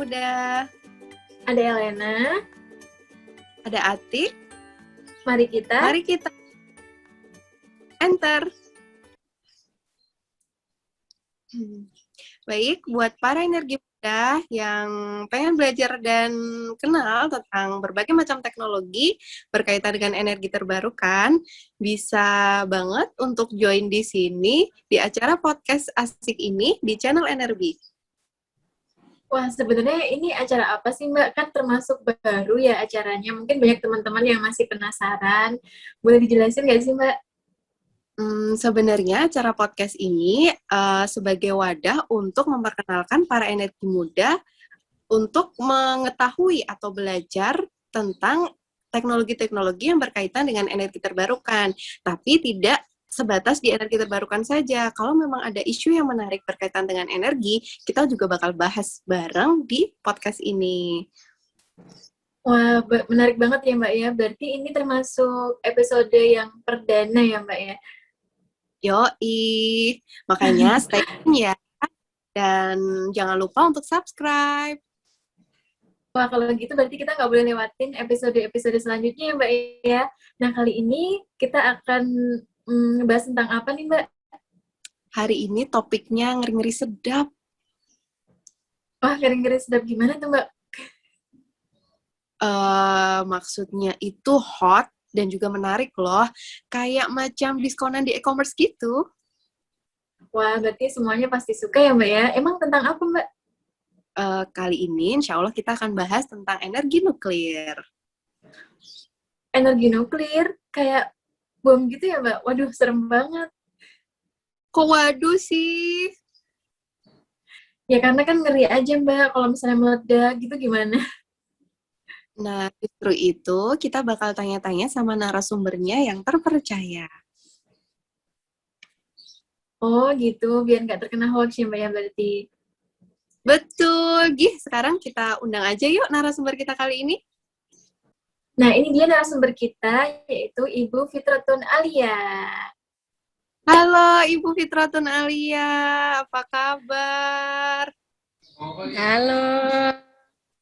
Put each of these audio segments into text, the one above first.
Muda. Ada Elena. Ada Atik. Mari kita enter. Baik, buat para energi muda yang pengen belajar dan kenal tentang berbagai macam teknologi berkaitan dengan energi terbarukan, bisa banget untuk join di sini di acara podcast asik ini di channel Energi. Wah, sebenarnya ini acara apa sih, Mbak? Kan termasuk baru ya acaranya. Mungkin banyak teman-teman yang masih penasaran. Boleh dijelasin nggak sih, Mbak? Sebenarnya acara podcast ini sebagai wadah untuk memperkenalkan para energi muda untuk mengetahui atau belajar tentang teknologi-teknologi yang berkaitan dengan energi terbarukan. Tapi tidak sebatas di energi terbarukan saja. Kalau memang ada isu yang menarik berkaitan dengan energi, kita juga bakal bahas bareng di podcast ini. Wah, menarik banget ya, Mbak ya. Berarti ini termasuk episode yang perdana ya, Mbak ya? Yoi, makanya stay tune ya. Dan jangan lupa untuk subscribe. Wah, kalau gitu berarti kita nggak boleh lewatin episode-episode selanjutnya ya, Mbak ya. Nah, kali ini kita akan ngebahas tentang apa nih, Mbak? Hari ini topiknya ngeri-ngeri sedap. Wah, ngeri-ngeri sedap gimana tuh, Mbak? Maksudnya itu hot dan juga menarik loh. Kayak macam diskonan di e-commerce gitu. Wah, berarti semuanya pasti suka ya, Mbak ya. Emang tentang apa, Mbak? Kali ini insya Allah kita akan bahas tentang energi nuklir. Energi nuklir? Kayak bom gitu ya, Mbak? Waduh, serem banget. Kok waduh sih? Ya karena kan ngeri aja, Mbak. Kalau misalnya meledak gitu gimana? Nah, justru itu kita bakal tanya-tanya sama narasumbernya yang terpercaya. Oh gitu, biar nggak terkena hoax ya, Mbak ya berarti. Betul, Gih. Sekarang kita undang aja yuk narasumber kita kali ini. Nah, ini dia narasumber kita, yaitu Ibu Fitratun Alia. Halo Ibu Fitratun Alia, apa kabar? Halo,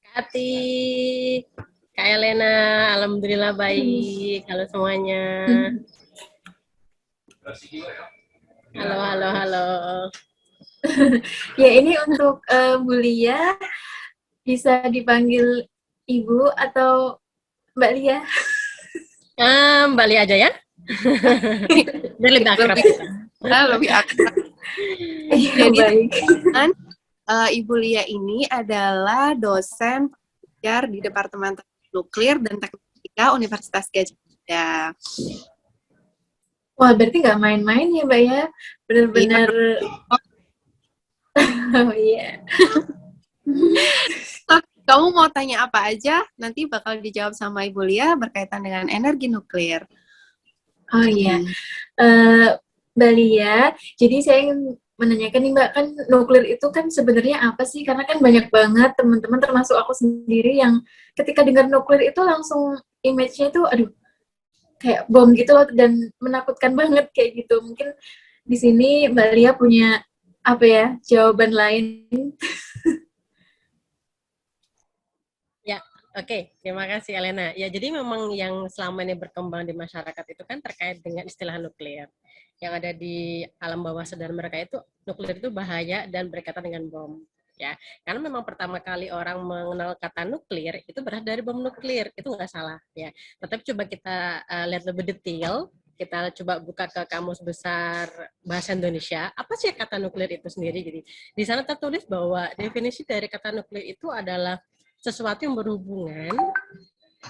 Kak Ati, Kak Elena, alhamdulillah baik. Halo semuanya. Halo. Ya, ini untuk Bu Lia, bisa dipanggil Ibu atau Mbak Lia? Mbak Lia aja ya. Biar lebih akrab. Lebih akrab. Jadi teman-teman, Ibu Lia ini adalah dosen pengajar di Departemen Teknik Nuklir dan Teknologika Universitas Gadjah Mada. Wah, berarti nggak main-main ya, Mbak ya? Benar-benar. Oh iya. Kamu mau tanya apa aja, nanti bakal dijawab sama Ibu Lia berkaitan dengan energi nuklir. Oh iya. Mbak Lia, jadi saya ingin menanyakan nih Mbak, kan nuklir itu kan sebenarnya apa sih? Karena kan banyak banget teman-teman termasuk aku sendiri yang ketika dengar nuklir itu langsung image-nya itu aduh kayak bom gitu loh dan menakutkan banget kayak gitu. Mungkin di sini Mbak Lia punya apa ya, jawaban lain. Ya, oke. Terima kasih Elena. Ya, jadi memang yang selama ini berkembang di masyarakat itu kan terkait dengan istilah nuklir. Yang ada di alam bawah sadar mereka itu nuklir itu bahaya dan berkaitan dengan bom. Ya, karena memang pertama kali orang mengenal kata nuklir itu berasal dari bom nuklir, itu nggak salah ya. Tetapi coba kita lihat lebih detail, kita coba buka ke Kamus Besar Bahasa Indonesia, apa sih kata nuklir itu sendiri. Jadi di sana tertulis bahwa definisi dari kata nuklir itu adalah sesuatu yang berhubungan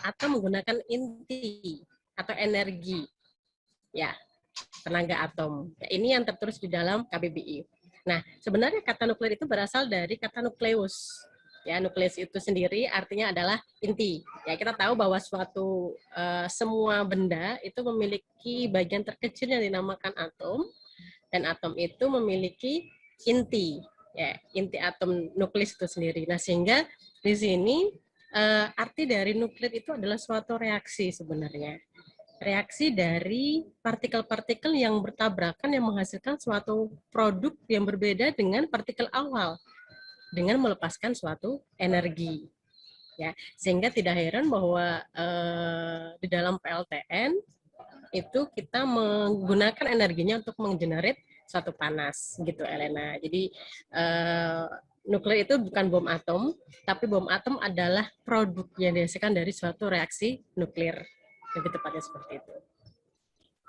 atau menggunakan inti atau energi ya tenaga atom. Ya, ini yang tertulis di dalam KBBI. Nah, sebenarnya kata nuklir itu berasal dari kata nukleus. Ya, nukleus itu sendiri artinya adalah inti. Ya, kita tahu bahwa suatu semua benda itu memiliki bagian terkecil yang dinamakan atom, dan atom itu memiliki inti. Ya, inti atom nukleus itu sendiri. Nah, sehingga di sini arti dari nuklir itu adalah suatu reaksi sebenarnya. Reaksi dari partikel-partikel yang bertabrakan yang menghasilkan suatu produk yang berbeda dengan partikel awal. dengan melepaskan suatu energi. Ya, sehingga tidak heran bahwa di dalam PLTN itu kita menggunakan energinya untuk menggenerate suatu panas gitu, Elena. Jadi nuklir itu bukan bom atom, tapi bom atom adalah produk yang dihasilkan dari suatu reaksi nuklir. Lebih tepatnya seperti itu.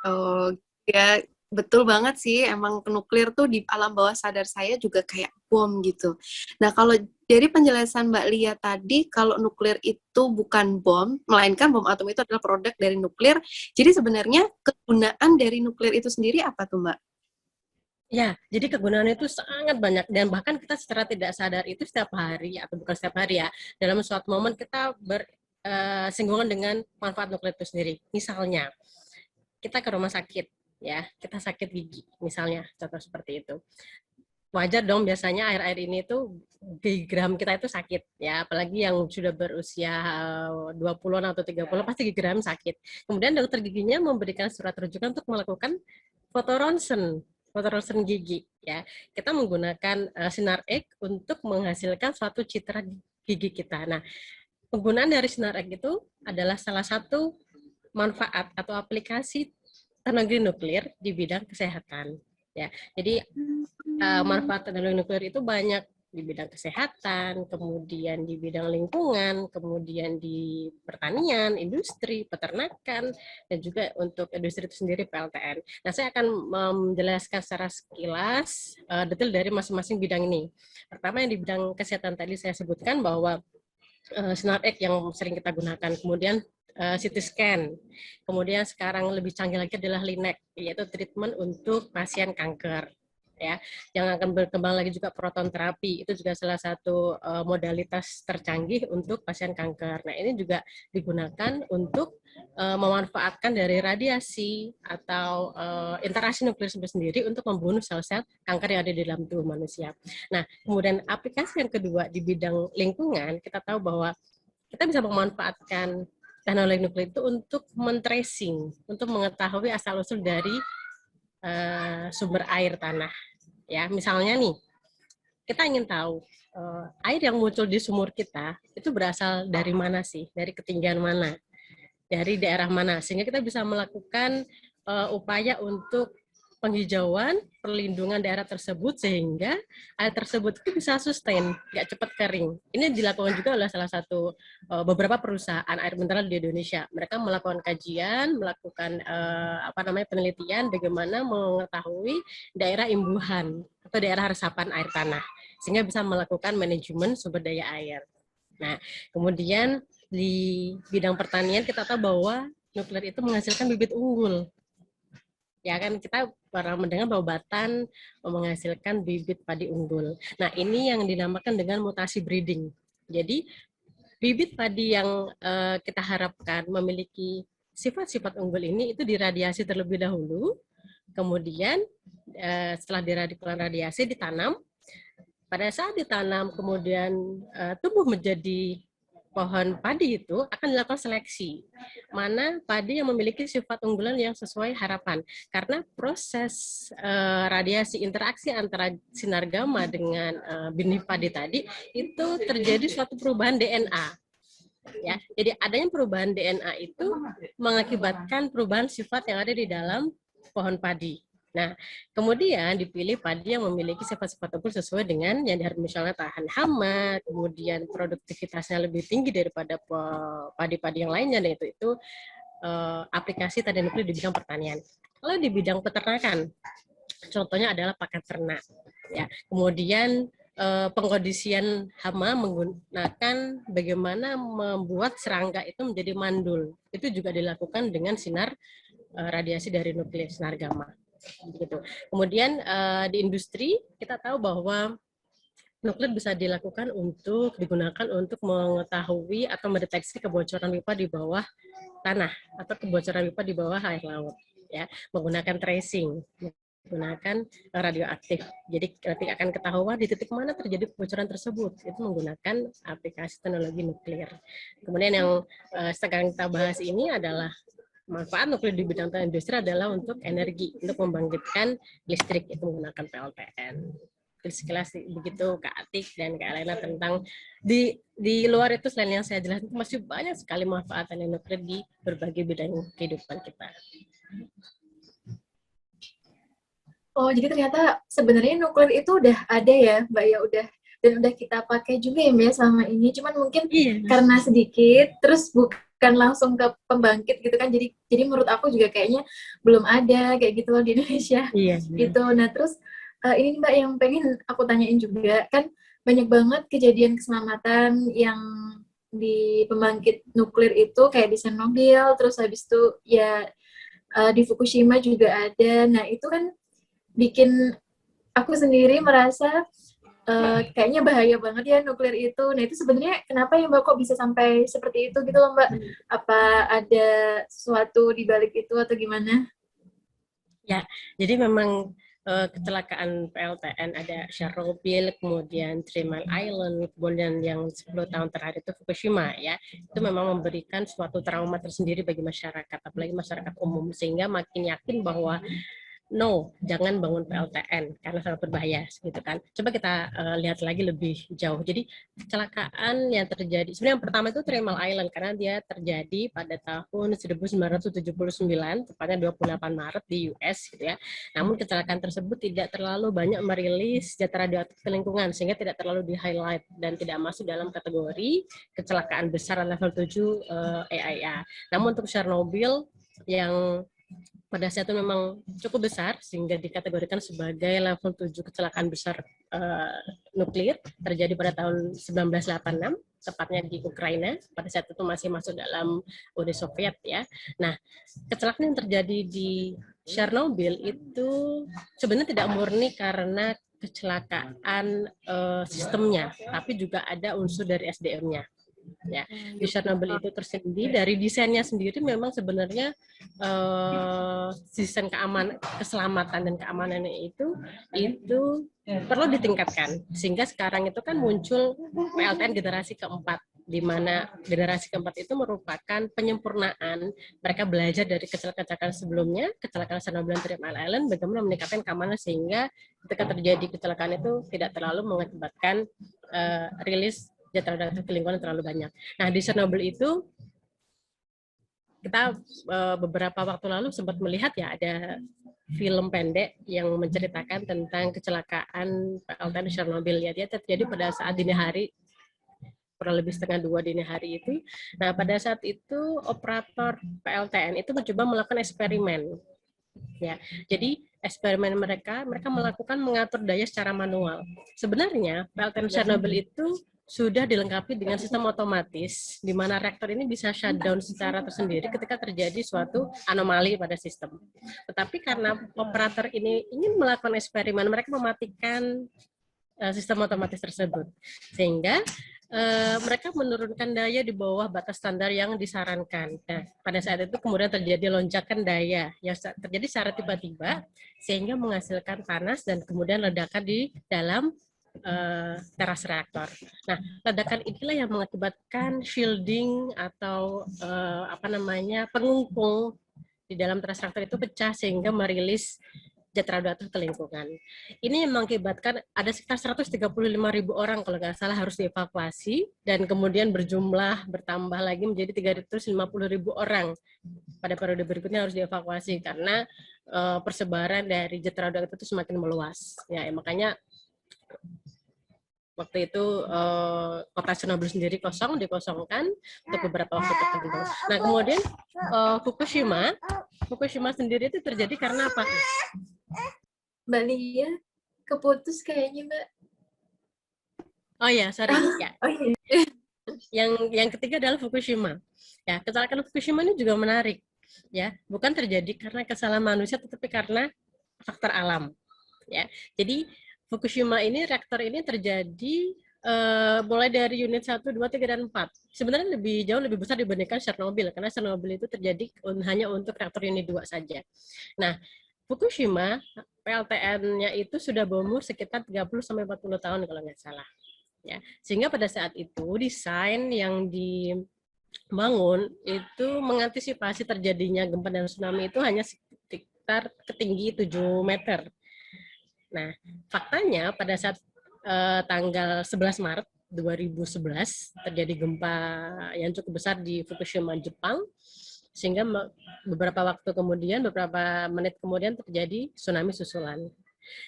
Oh, ya betul banget sih. Emang nuklir tuh di alam bawah sadar saya juga kayak bom gitu. Nah, kalau dari penjelasan Mbak Lia tadi, kalau nuklir itu bukan bom, melainkan bom atom itu adalah produk dari nuklir. Jadi sebenarnya kegunaan dari nuklir itu sendiri apa tuh, Mbak? Ya, jadi kegunaannya itu sangat banyak dan bahkan kita secara tidak sadar itu setiap hari atau bukan setiap hari ya, dalam suatu momen kita bersinggungan dengan manfaat nuklir itu sendiri. Misalnya, kita ke rumah sakit ya, kita sakit gigi misalnya, contoh seperti itu. Wajar dong biasanya air-air ini tuh gigi geram kita itu sakit ya, apalagi yang sudah berusia 20-an atau 30 pasti gigi geram sakit. Kemudian dokter giginya memberikan surat rujukan untuk melakukan foto ronsen gigi ya. Kita menggunakan sinar X untuk menghasilkan suatu citra gigi kita. Nah, penggunaan dari sinar X itu adalah salah satu manfaat atau aplikasi teknologi nuklir di bidang kesehatan. Ya, jadi manfaat teknologi nuklir itu banyak di bidang kesehatan, kemudian di bidang lingkungan, kemudian di pertanian, industri, peternakan, dan juga untuk industri itu sendiri PLTN. Nah, saya akan menjelaskan secara sekilas detail dari masing-masing bidang ini. Pertama yang di bidang kesehatan tadi saya sebutkan bahwa sinar X yang sering kita gunakan, kemudian CT scan, kemudian sekarang lebih canggih lagi adalah LINAC, yaitu treatment untuk pasien kanker. Ya, yang akan berkembang lagi juga proton terapi, itu juga salah satu modalitas tercanggih untuk pasien kanker. Nah, ini juga digunakan untuk memanfaatkan dari radiasi atau interaksi nuklir sendiri untuk membunuh sel-sel kanker yang ada di dalam tubuh manusia. Nah, kemudian aplikasi yang kedua di bidang lingkungan, kita tahu bahwa kita bisa memanfaatkan teknologi nuklir itu untuk men-tracing, untuk mengetahui asal-usul dari sumber air tanah. Ya, misalnya nih, kita ingin tahu air yang muncul di sumur kita itu berasal dari mana sih? Dari ketinggian mana? Dari daerah mana? Sehingga kita bisa melakukan upaya untuk penghijauan, perlindungan daerah tersebut sehingga air tersebut itu bisa sustain, nggak cepat kering. Ini dilakukan juga oleh salah satu beberapa perusahaan air mineral di Indonesia. Mereka melakukan kajian, melakukan penelitian bagaimana mengetahui daerah imbuhan atau daerah resapan air tanah, sehingga bisa melakukan manajemen sumber daya air. Nah, kemudian di bidang pertanian kita tahu bahwa nuklir itu menghasilkan bibit unggul. Ya kan, kita pernah mendengar bahwa Batan menghasilkan bibit padi unggul. Nah, ini yang dinamakan dengan mutasi breeding. Jadi, bibit padi yang kita harapkan memiliki sifat-sifat unggul ini itu diradiasi terlebih dahulu, kemudian setelah diradiasi ditanam. Pada saat ditanam kemudian tumbuh menjadi pohon padi itu akan dilakukan seleksi. Mana padi yang memiliki sifat unggulan yang sesuai harapan. Karena proses radiasi interaksi antara sinar gamma dengan benih padi tadi itu terjadi suatu perubahan DNA. Ya, jadi adanya perubahan DNA itu mengakibatkan perubahan sifat yang ada di dalam pohon padi. Nah, kemudian dipilih padi yang memiliki sifat-sifat unggul sesuai dengan yang diharapkan, misalnya tahan hama, kemudian produktivitasnya lebih tinggi daripada padi-padi yang lainnya, dan itu aplikasi tadi nuklir di bidang pertanian. Kalau di bidang peternakan, contohnya adalah pakan ternak. Ya, kemudian pengkondisian hama menggunakan bagaimana membuat serangga itu menjadi mandul. Itu juga dilakukan dengan sinar radiasi dari nuklir, sinar gamma. Gitu. Kemudian di industri kita tahu bahwa nuklir bisa dilakukan untuk digunakan untuk mengetahui atau mendeteksi kebocoran pipa di bawah tanah atau kebocoran pipa di bawah air laut, ya, menggunakan tracing, menggunakan radioaktif. Jadi nanti akan ketahuan di titik mana terjadi kebocoran tersebut, itu menggunakan aplikasi teknologi nuklir. Kemudian yang sekarang kita bahas ini adalah manfaat nuklir di bidang industri adalah untuk energi, untuk membangkitkan listrik, itu menggunakan PLTN. sekilas begitu Kak Atik dan Kak Elena tentang di luar itu selain yang saya jelaskan masih banyak sekali manfaatan nuklir di berbagai bidang kehidupan kita. Oh, jadi ternyata sebenarnya nuklir itu udah ada ya, Mbak ya, dan udah kita pakai juga ya Mbak ya selama ini. Cuman mungkin karena sedikit, terus bukan langsung ke pembangkit gitu kan. Jadi menurut aku juga kayaknya belum ada kayak gitu loh di Indonesia. Iya. Gitu. Nah, terus ini Mbak yang pengen aku tanyain juga, kan banyak banget kejadian keselamatan yang di pembangkit nuklir itu kayak di Chernobyl, terus habis itu ya di Fukushima juga ada. Nah, itu kan bikin aku sendiri merasa kayaknya bahaya banget ya nuklir itu. Nah, itu sebenarnya kenapa ya Mbak kok bisa sampai seperti itu gitu loh Mbak? Apa ada sesuatu di balik itu atau gimana? Ya, jadi memang kecelakaan PLTN ada Chernobyl, kemudian Three Mile Island, kemudian yang 10 tahun terakhir itu Fukushima ya. Itu memang memberikan suatu trauma tersendiri bagi masyarakat, apalagi masyarakat umum, sehingga makin yakin bahwa jangan bangun PLTN karena sangat berbahaya gitu kan. Coba kita lihat lagi lebih jauh. Jadi kecelakaan yang terjadi sebenarnya yang pertama itu Three Mile Island karena dia terjadi pada tahun 1979 tepatnya 28 Maret di US gitu ya. Namun kecelakaan tersebut tidak terlalu banyak merilis zat radioaktif ke lingkungan sehingga tidak terlalu di-highlight dan tidak masuk dalam kategori kecelakaan besar level 7 EIA. Namun untuk Chernobyl yang pada saat itu memang cukup besar sehingga dikategorikan sebagai level 7 kecelakaan besar nuklir terjadi pada tahun 1986 tepatnya di Ukraina. Pada saat itu masih masuk dalam Uni Soviet ya. Nah, kecelakaan yang terjadi di Chernobyl itu sebenarnya tidak murni karena kecelakaan sistemnya, tapi juga ada unsur dari SDM-nya. Ya, di Chernobyl itu tersendiri dari desainnya sendiri memang sebenarnya desain keselamatan dan keamanannya itu perlu ditingkatkan sehingga sekarang itu kan muncul PLTN generasi keempat di mana generasi keempat itu merupakan penyempurnaan mereka belajar dari kecelakaan sebelumnya, kecelakaan Chernobyl dan Three Mile Island, bagaimana meningkatkan keamanan sehingga ketika terjadi kecelakaan itu tidak terlalu mengakibatkan rilis zat radioaktif ke lingkungan terlalu banyak. Nah, di Chernobyl itu kita beberapa waktu lalu sempat melihat ya ada film pendek yang menceritakan tentang kecelakaan PLTN Chernobyl ya. Dia terjadi pada saat dini hari, kurang lebih 1:30 dini hari itu. Nah, pada saat itu operator PLTN itu mencoba melakukan eksperimen. Ya, jadi eksperimen mereka melakukan mengatur daya secara manual. Sebenarnya PLTN Chernobyl itu sudah dilengkapi dengan sistem otomatis di mana reaktor ini bisa shutdown secara tersendiri ketika terjadi suatu anomali pada sistem. Tetapi karena operator ini ingin melakukan eksperimen, mereka mematikan sistem otomatis tersebut. Sehingga mereka menurunkan daya di bawah batas standar yang disarankan. Nah, pada saat itu kemudian terjadi lonjakan daya yang terjadi secara tiba-tiba sehingga menghasilkan panas dan kemudian ledakan di dalam teras reaktor. Nah, ledakan inilah yang mengakibatkan shielding atau pengungkung di dalam teras reaktor itu pecah sehingga merilis zat radioaktif ke lingkungan. Ini mengakibatkan ada sekitar 135.000 orang kalau nggak salah harus dievakuasi dan kemudian bertambah lagi menjadi 350.000 orang pada periode berikutnya harus dievakuasi karena persebaran dari zat radioaktif itu semakin meluas. Ya, makanya waktu itu kota Chernobyl sendiri dikosongkan untuk beberapa waktu tertentu. Nah, kemudian Fukushima sendiri itu terjadi karena apa? Mbak Lia keputus kayaknya Mbak. Oh ya, sorry. Ya. Oh iya. Yang ketiga adalah Fukushima. Ya, kecelakaan Fukushima ini juga menarik. Ya, bukan terjadi karena kesalahan manusia, tetapi karena faktor alam. Ya, jadi Fukushima ini reaktor ini terjadi mulai dari unit 1, 2, 3, dan 4. Sebenarnya jauh lebih besar dibandingkan Chernobyl karena Chernobyl itu terjadi hanya untuk reaktor unit 2 saja. Nah, Fukushima PLTN-nya itu sudah berumur sekitar 30-40 tahun kalau nggak salah. Ya, sehingga pada saat itu desain yang dibangun itu mengantisipasi terjadinya gempa dan tsunami itu hanya sekitar ketinggi 7 meter. Nah, faktanya pada saat tanggal 11 Maret 2011 terjadi gempa yang cukup besar di Fukushima, Jepang, sehingga beberapa menit kemudian terjadi tsunami susulan.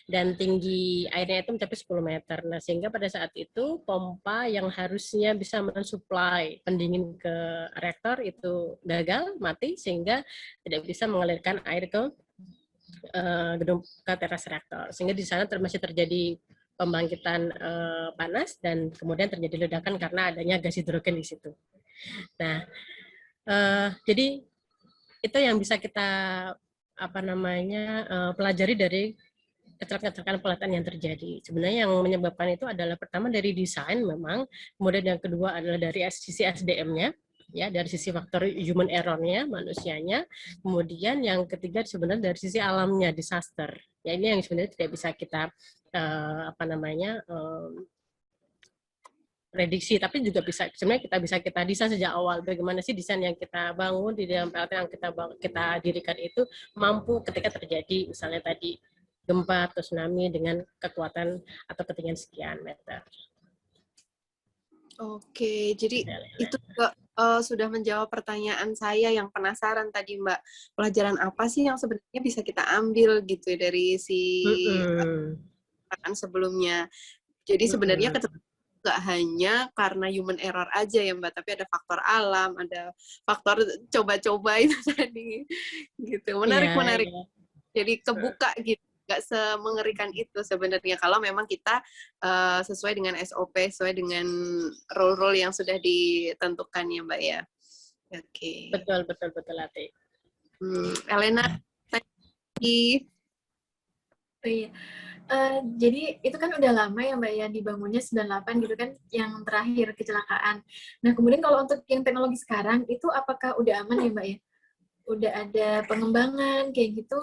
Dan tinggi airnya itu mencapai 10 meter. Nah, sehingga pada saat itu pompa yang harusnya bisa mensuplai pendingin ke reaktor itu gagal, mati, sehingga tidak bisa mengalirkan air ke gedung ke teras reaktor. Sehingga di sana masih terjadi pembangkitan panas dan kemudian terjadi ledakan karena adanya gas hidrogen di situ. Nah, jadi itu yang bisa kita pelajari dari kecelakaan pelatihan yang terjadi. Sebenarnya yang menyebabkan itu adalah pertama dari desain memang, kemudian yang kedua adalah dari sisi SDM-nya, ya, dari sisi faktor human error-nya, manusianya, kemudian yang ketiga sebenarnya dari sisi alamnya, disaster. Ya, ini yang sebenarnya tidak bisa kita prediksi, tapi juga sebenarnya kita desain sejak awal. Bagaimana sih desain yang kita bangun di dalam PLT yang kita dirikan itu mampu ketika terjadi misalnya tadi gempa atau tsunami dengan kekuatan atau ketinggian sekian meter. Oke, jadi itu juga sudah menjawab pertanyaan saya yang penasaran tadi, Mbak. Pelajaran apa sih yang sebenarnya bisa kita ambil gitu dari si sebelumnya. Jadi sebenarnya nggak hanya karena human error aja ya Mbak, tapi ada faktor alam, ada faktor coba-coba itu tadi. Gitu. Menarik. Jadi kebuka gitu. Nggak semengerikan itu sebenarnya kalau memang kita sesuai dengan SOP, sesuai dengan rule-rule yang sudah ditentukan ya Mbak ya. Oke. Betul Ati. Elena, tadi. Oh iya. Jadi itu kan udah lama ya Mbak ya, dibangunnya 98 gitu kan, yang terakhir kecelakaan. Nah kemudian kalau untuk yang teknologi sekarang, itu apakah udah aman ya Mbak ya? Udah ada pengembangan kayak gitu?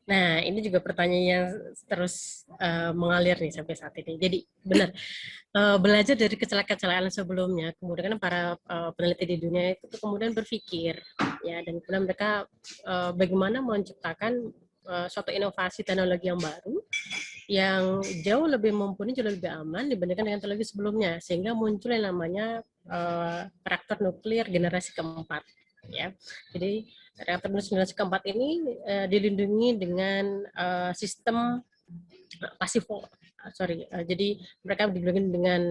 Nah, ini juga pertanyaan yang terus mengalir nih sampai saat ini. Jadi benar, belajar dari kecelakaan sebelumnya, kemudian para peneliti di dunia itu kemudian berpikir, ya, dan kemudian mereka bagaimana menciptakan suatu inovasi teknologi yang baru, yang jauh lebih mumpuni, jauh lebih aman dibandingkan dengan teknologi sebelumnya, sehingga muncul yang namanya reaktor nuklir generasi keempat. Ya, jadi reaktor nuklir generasi keempat ini dilindungi dengan sistem jadi mereka dilindungi dengan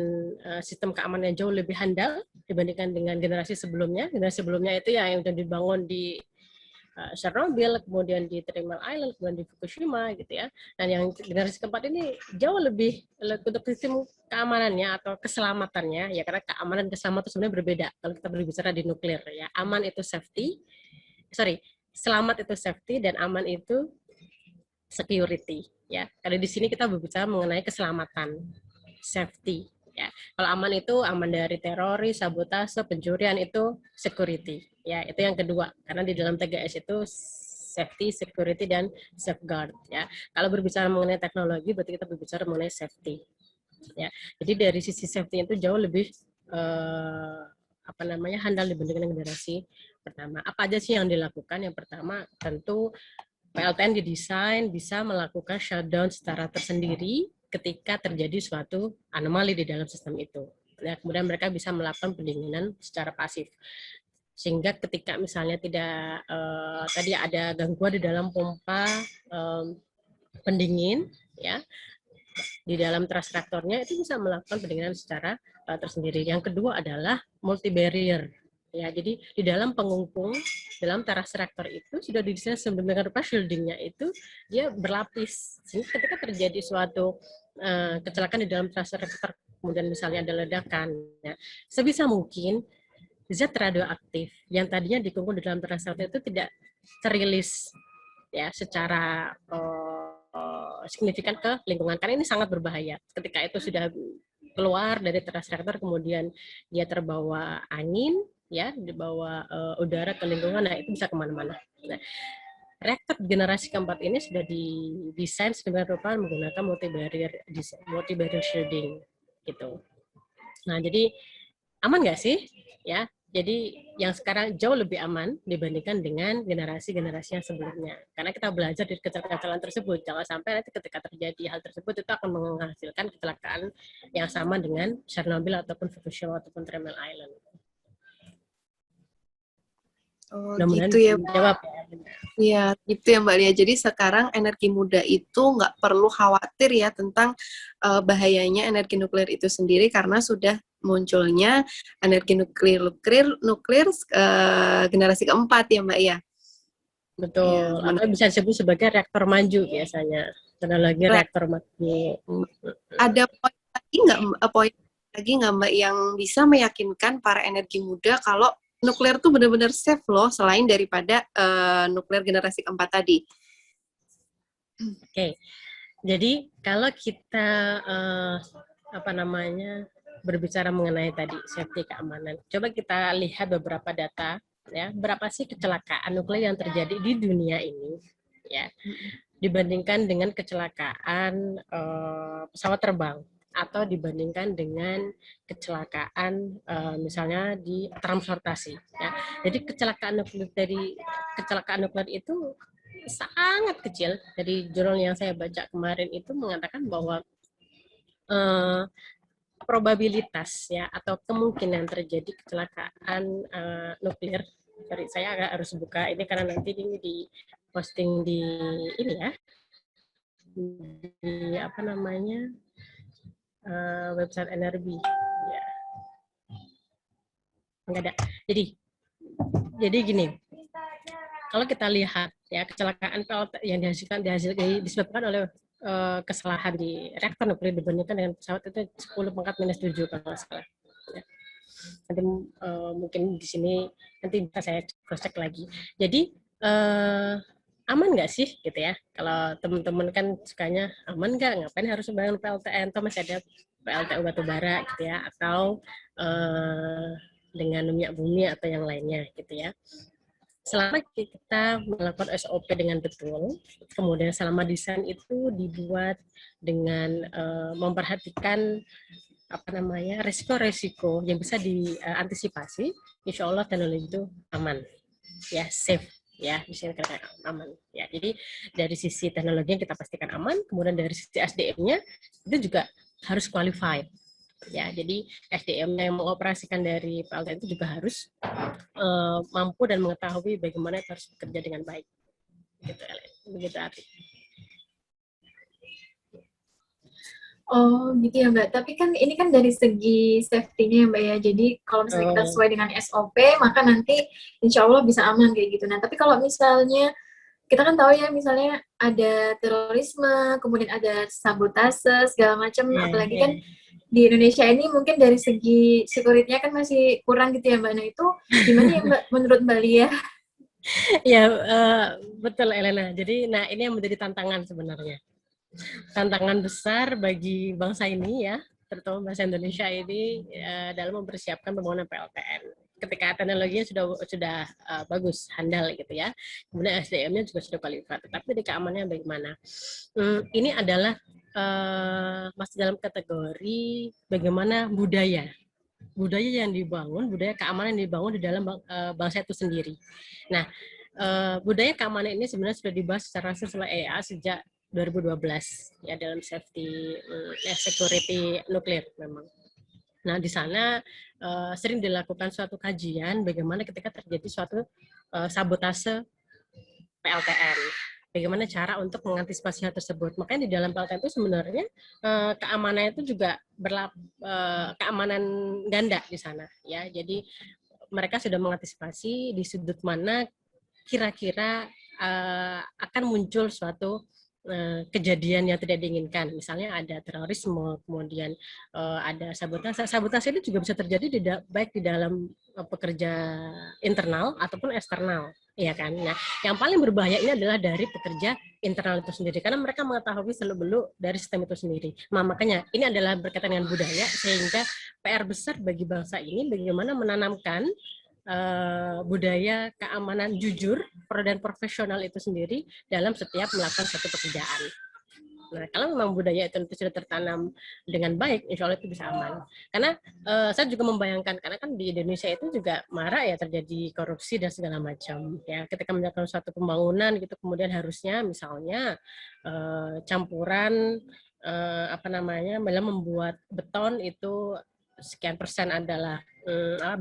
sistem keamanan yang jauh lebih handal dibandingkan dengan generasi sebelumnya. Generasi sebelumnya itu yang sudah dibangun di Chernobyl, kemudian di Three Mile Island, kemudian di Fukushima gitu ya. Dan yang generasi keempat ini jauh lebih untuk sistem keamanannya atau keselamatannya, ya, karena keamanan dan keselamatan sebenarnya berbeda kalau kita berbicara di nuklir ya. Aman itu selamat itu safety dan aman itu security ya. Kalau di sini kita berbicara mengenai keselamatan, safety ya. Kalau aman itu aman dari teroris, sabotase, pencurian, itu security ya. Itu yang kedua, karena di dalam 3S itu safety, security, dan safeguard ya. Kalau berbicara mengenai teknologi berarti kita berbicara mengenai safety ya. Jadi dari sisi safety itu jauh lebih handal dibandingkan generasi pertama. Apa aja sih yang dilakukan? Yang pertama tentu PLTN didesain bisa melakukan shutdown secara tersendiri ketika terjadi suatu anomali di dalam sistem itu. Nah, kemudian mereka bisa melakukan pendinginan secara pasif. Sehingga ketika misalnya tidak tadi ada gangguan di dalam pompa pendingin, ya, di dalam teras reaktornya itu bisa melakukan pendinginan secara tersendiri. Yang kedua adalah multi barrier. Ya, jadi di dalam pengungkung dalam teras reaktor itu sudah didesain sedemikian rupa shieldingnya itu dia berlapis. Sehingga ketika terjadi suatu kecelakaan di dalam teras reaktor, kemudian misalnya ada ledakan, ya, sebisa mungkin zat radioaktif yang tadinya dikungkung di dalam teras reaktor itu tidak terilis ya secara signifikan ke lingkungan, karena ini sangat berbahaya. Ketika itu sudah keluar dari teras reaktor, kemudian dia terbawa angin, ya, dibawa udara ke lingkungan, nah itu bisa kemana-mana. Nah, reaktor generasi keempat ini sudah didesain sedemikian rupa menggunakan multi barrier shielding gitu. Nah, jadi aman nggak sih? Ya, Jadi yang sekarang jauh lebih aman dibandingkan dengan generasi-generasi yang sebelumnya. Karena kita belajar dari kecelakaan tersebut. Jangan sampai nanti ketika terjadi hal tersebut itu akan menghasilkan kecelakaan yang sama dengan Chernobyl ataupun Fukushima ataupun Three Mile Island. Oh, Mudah-mudahan gitu ya. menjawab ya. Iya, gitu ya Mbak Lia. Jadi sekarang energi muda itu nggak perlu khawatir ya tentang bahayanya energi nuklir itu sendiri karena sudah munculnya energi nuklir generasi keempat ya Mbak ya. Betul. Ya, Atau bisa disebut sebagai reaktor maju biasanya. Teknologi reaktor maju. ada poin lagi nggak Mbak yang bisa meyakinkan para energi muda kalau nuklir tuh benar-benar safe loh selain daripada nuklir generasi keempat tadi? Oke. Jadi kalau kita berbicara mengenai tadi safety keamanan, coba kita lihat beberapa data ya, berapa sih kecelakaan nuklir yang terjadi di dunia ini ya, dibandingkan dengan kecelakaan pesawat terbang atau dibandingkan dengan kecelakaan misalnya di transportasi ya. Jadi kecelakaan nuklir itu sangat kecil. Dari jurnal yang saya baca kemarin itu mengatakan bahwa probabilitas ya atau kemungkinan terjadi kecelakaan nuklir. Sorry, saya agak harus buka ini karena nanti ini di posting di ini ya, di website NRB ya. Enggak ada. Jadi gini, kalau kita lihat ya kecelakaan yang disebabkan oleh kesalahan di reaktor nuklir dibandingkan dengan pesawat itu 10 pangkat minus 7 kalau nggak salah. Ya. Nanti mungkin di sini nanti bisa saya cross check lagi. Jadi aman nggak sih gitu ya? Kalau teman-teman kan sukanya aman nggak? Ngapain harus bangun PLTN? Atau masih ada PLTU batubara gitu ya? Atau dengan minyak bumi atau yang lainnya gitu ya? Selama kita melakukan SOP dengan betul, kemudian selama desain itu dibuat dengan memperhatikan resiko-resiko yang bisa diantisipasi, insya Allah teknologi itu aman, ya safe, ya bisa aman. Ya, jadi dari sisi teknologi yang kita pastikan aman, kemudian dari sisi SDM-nya itu juga harus qualified. Ya, jadi SDM yang mengoperasikan dari PLTN itu juga harus mampu dan mengetahui bagaimana harus bekerja dengan baik. Gitu, Ellen. Begitu Ati. Oh, gitu ya Mbak. Tapi kan ini kan dari segi safety-nya ya Mbak ya. Jadi kalau misalnya kita sesuai dengan SOP, maka nanti insya Allah bisa aman kayak gitu. Nah, tapi kalau misalnya kita kan tahu ya misalnya ada terorisme, kemudian ada sabotase segala macam, apalagi kan di Indonesia ini mungkin dari segi security-nya kan masih kurang gitu ya Mbak. Nah itu gimana ya Mbak menurut Mbak Lia? Ya betul Elena. Jadi nah ini yang menjadi tantangan sebenarnya. Tantangan besar bagi bangsa ini ya, terutama bangsa Indonesia ini dalam mempersiapkan pembangunan PLTN. Ketika teknologinya sudah bagus, handal gitu ya. Kemudian SDM-nya juga sudah qualified. Tetapi di keamanannya bagaimana? Ini adalah masih dalam kategori bagaimana budaya yang dibangun, budaya keamanan yang dibangun di dalam bangsa itu sendiri. Nah, budaya keamanan ini sebenarnya sudah dibahas secara EA sejak 2012 ya dalam safety security nuklir memang. Nah, di sana sering dilakukan suatu kajian bagaimana ketika terjadi suatu sabotase PLTN. Bagaimana cara untuk mengantisipasi hal tersebut. Makanya di dalam PLTN itu sebenarnya keamanan itu juga keamanan ganda di sana. Ya, jadi mereka sudah mengantisipasi di sudut mana kira-kira akan muncul suatu kejadian yang tidak diinginkan. Misalnya ada terorisme, kemudian ada sabotase. Sabotase itu juga bisa terjadi baik di dalam pekerja internal ataupun eksternal. Iya kan? Nah, yang paling berbahaya ini adalah dari pekerja internal itu sendiri, karena mereka mengetahui seluk-beluk dari sistem itu sendiri. Nah, makanya ini adalah berkaitan dengan budaya, sehingga PR besar bagi bangsa ini bagaimana menanamkan budaya keamanan jujur dan profesional itu sendiri dalam setiap melakukan suatu pekerjaan. Nah, kalau memang budaya itu nanti sudah tertanam dengan baik, insya Allah itu bisa aman. Karena saya juga membayangkan, karena kan di Indonesia itu juga marak ya terjadi korupsi dan segala macam. Ya, ketika melakukan suatu pembangunan gitu, kemudian harusnya misalnya campuran apa namanya, dalam membuat beton itu sekian persen adalah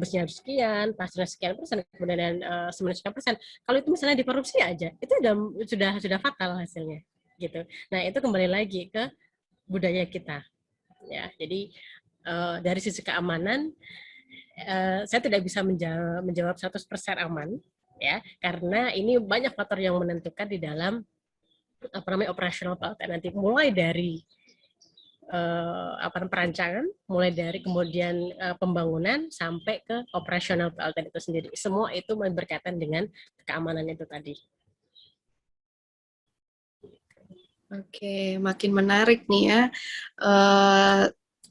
besinya sekian, pasirnya sekian persen, kemudian semen sekian persen. Kalau itu misalnya dikorupsi aja, itu sudah fatal hasilnya, gitu. Nah itu kembali lagi ke budaya kita, ya. Jadi dari sisi keamanan, saya tidak bisa menjawab 100% aman, ya, karena ini banyak faktor yang menentukan di dalam apa namanya operasional PLTN nanti, mulai dari perancangan, mulai dari kemudian pembangunan sampai ke operasional PLTN itu sendiri. Semua itu berkaitan dengan keamanan itu tadi. Oke, makin menarik nih ya.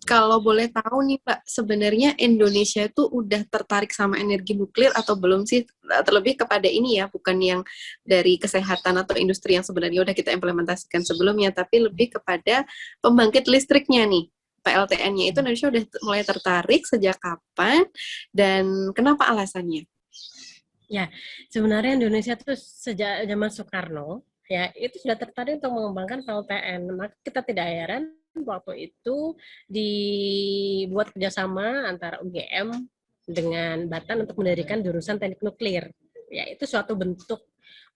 Kalau boleh tahu nih Pak, sebenarnya Indonesia itu udah tertarik sama energi nuklir atau belum sih? Terlebih kepada ini ya, bukan yang dari kesehatan atau industri yang sebenarnya udah kita implementasikan sebelumnya, tapi lebih kepada pembangkit listriknya nih. PLTN-nya itu Indonesia udah mulai tertarik sejak kapan dan kenapa alasannya? Ya, sebenarnya Indonesia tuh sejak zaman Soekarno ya itu sudah tertarik untuk mengembangkan PLTN. Maka kita tidak heran waktu itu dibuat kerjasama antara UGM dengan Batan untuk mendirikan jurusan teknik nuklir. Ya, itu suatu bentuk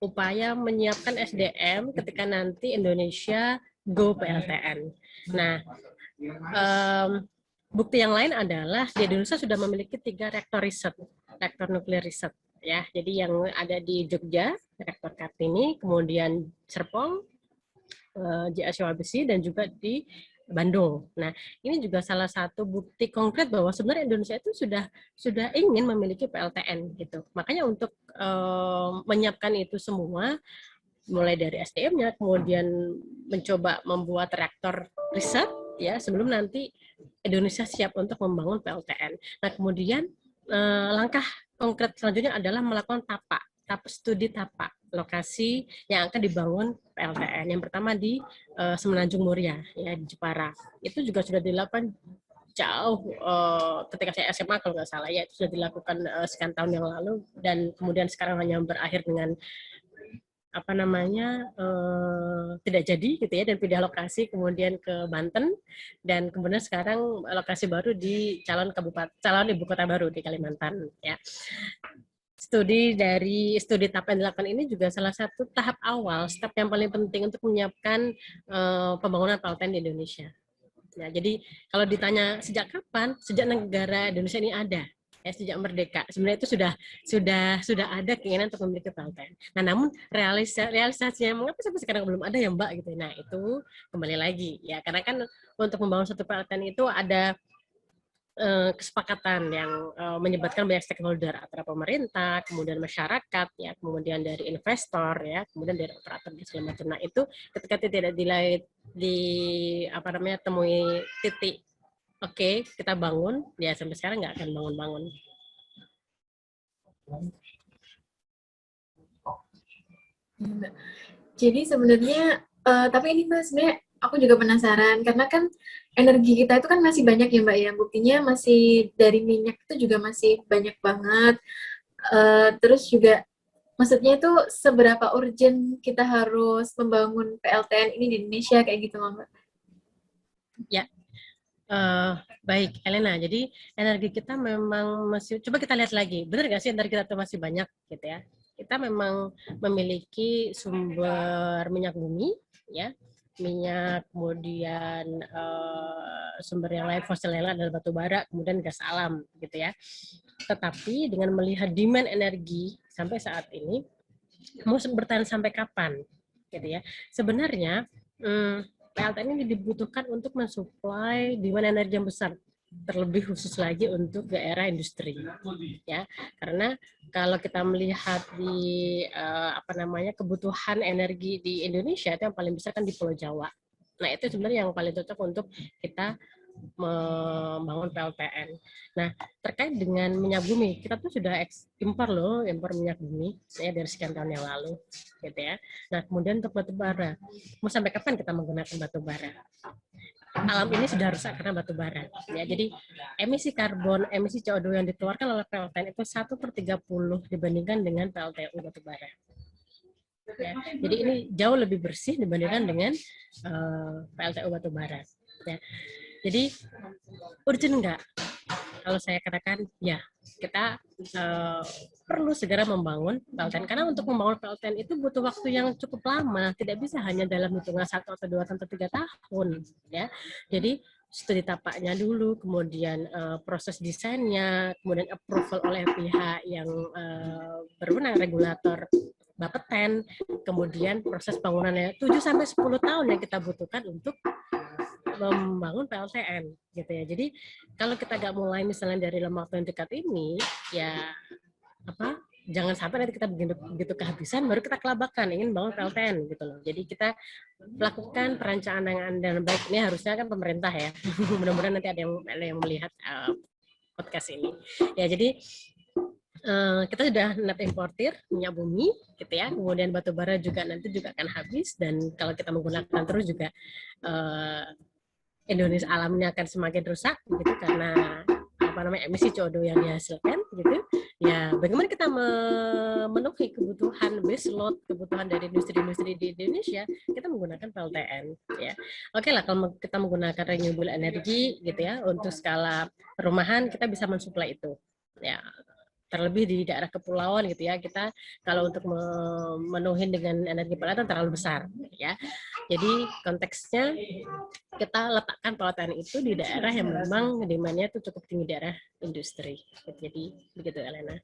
upaya menyiapkan SDM ketika nanti Indonesia go PLTN. Nah, bukti yang lain adalah di Indonesia sudah memiliki 3 reaktor riset, reaktor nuklir riset. Ya, jadi yang ada di Jogja, reaktor Kartini, kemudian Serpong, JA Besi, dan juga di Bandung. Nah, ini juga salah satu bukti konkret bahwa sebenarnya Indonesia itu sudah ingin memiliki PLTN gitu. Makanya untuk menyiapkan itu semua, mulai dari SDM-nya, kemudian mencoba membuat reaktor riset ya sebelum nanti Indonesia siap untuk membangun PLTN. Nah, kemudian langkah konkret selanjutnya adalah melakukan studi tapak lokasi yang akan dibangun PLTN. Yang pertama di Semenanjung Muria ya di Jepara. Itu juga sudah dilakukan jauh ketika saya SMA kalau nggak salah ya, itu sudah dilakukan sekian tahun yang lalu, dan kemudian sekarang hanya berakhir dengan tidak jadi gitu ya, dan pindah lokasi kemudian ke Banten, dan kemudian sekarang lokasi baru di calon ibu kota baru di Kalimantan ya. Studi tahap yang dilakukan ini juga salah satu tahap awal, step yang paling penting untuk menyiapkan pembangunan PLTN di Indonesia. Ya, jadi kalau ditanya sejak kapan, sejak negara Indonesia ini ada, ya, sejak merdeka, sebenarnya itu sudah ada keinginan untuk memiliki PLTN. Nah, namun realisasinya mengapa sampai sekarang belum ada ya Mbak gitu. Nah, itu kembali lagi ya, karena kan untuk membangun satu PLTN itu ada kesepakatan yang menyebabkan banyak stakeholder antara pemerintah, kemudian masyarakat, ya, kemudian dari investor, ya, kemudian dari operator dan segala macam. Nah, itu ketika tidak temui titik oke, kita bangun, ya sampai sekarang nggak akan bangun-bangun. Jadi sebenarnya, tapi ini Mbak, sebenarnya aku juga penasaran, karena kan energi kita itu kan masih banyak ya Mbak ya, buktinya masih dari minyak itu juga masih banyak banget. Terus juga, maksudnya itu seberapa urgent kita harus membangun PLTN ini di Indonesia, kayak gitu Mbak? Ya, baik Elena, jadi energi kita memang masih, coba kita lihat lagi, benar nggak sih energi kita itu masih banyak gitu ya. Kita memang memiliki sumber minyak bumi, ya, minyak, kemudian sumber yang lain fosil yang lain adalah batu bara, kemudian gas alam gitu ya. Tetapi dengan melihat demand energi sampai saat ini, mau bertahan sampai kapan gitu ya. Sebenarnya PLTN ini dibutuhkan untuk mensuplai demand energi yang besar, terlebih khusus lagi untuk daerah industri ya, karena kalau kita melihat di kebutuhan energi di Indonesia itu yang paling besar kan di Pulau Jawa. Nah, itu sebenarnya yang paling cocok untuk kita membangun PLTN. Nah, terkait dengan minyak bumi, kita tuh sudah impor minyak bumi ya dari sekian tahun yang lalu, gitu ya. Nah, kemudian untuk batu bara, mau sampai kapan kita menggunakan batu bara? Alam ini sudah rusak karena batu bara. Ya, jadi emisi karbon, emisi CO2 yang dikeluarkan oleh PLTN itu 1/30 dibandingkan dengan PLTU batu bara. Ya, jadi ini jauh lebih bersih dibandingkan dengan PLTU batubara. Ya, jadi urgent enggak? Kalau saya katakan ya, kita perlu segera membangun PLTN karena untuk membangun PLTN itu butuh waktu yang cukup lama, tidak bisa hanya dalam hitungan 1 atau 2 atau 3 tahun. Ya, jadi studi tapaknya dulu, kemudian proses desainnya, kemudian approval oleh pihak yang berwenang regulator Bapeten, kemudian proses bangunannya 7-10 tahun yang kita butuhkan untuk membangun PLTN gitu ya. Jadi kalau kita nggak mulai misalnya dari dalam waktu yang dekat ini, ya jangan sampai nanti kita begitu kehabisan baru kita kelabakan ingin bangun PLTN gitu loh. Jadi kita lakukan perencanaan dengan baik, ini harusnya kan pemerintah ya. Mudah-mudahan nanti ada yang melihat podcast ini. Ya, jadi kita sudah net importir minyak bumi gitu ya, kemudian batu bara juga nanti juga akan habis, dan kalau kita menggunakan terus juga Indonesia alamnya akan semakin rusak gitu karena emisi CO2 yang dihasilkan gitu ya. Bagaimana kita memenuhi kebutuhan base load, kebutuhan dari industri-industri di Indonesia, kita menggunakan PLTN ya. Oke lah, kalau kita menggunakan renewable energy gitu ya, untuk skala perumahan kita bisa mensuplai itu ya. Terlebih di daerah kepulauan gitu ya, kita kalau untuk memenuhi dengan energi PLTN terlalu besar ya. Jadi konteksnya kita letakkan PLTN itu di daerah yang memang demand-nya itu cukup tinggi, daerah industri. Jadi begitu Elena.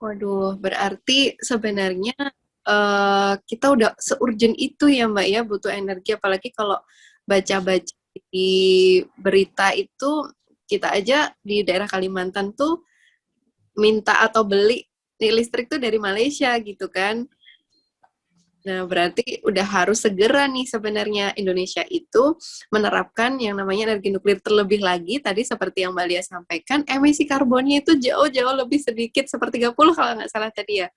Waduh, berarti sebenarnya kita udah se-urgent itu ya Mbak ya, butuh energi, apalagi kalau baca-baca di berita itu, kita aja di daerah Kalimantan tuh minta atau beli listrik tuh dari Malaysia gitu kan. Nah, berarti udah harus segera nih sebenarnya Indonesia itu menerapkan yang namanya energi nuklir, terlebih lagi tadi seperti yang Mbak Lia sampaikan, emisi karbonnya itu jauh-jauh lebih sedikit, sepertiga 30 kalau nggak salah tadi ya.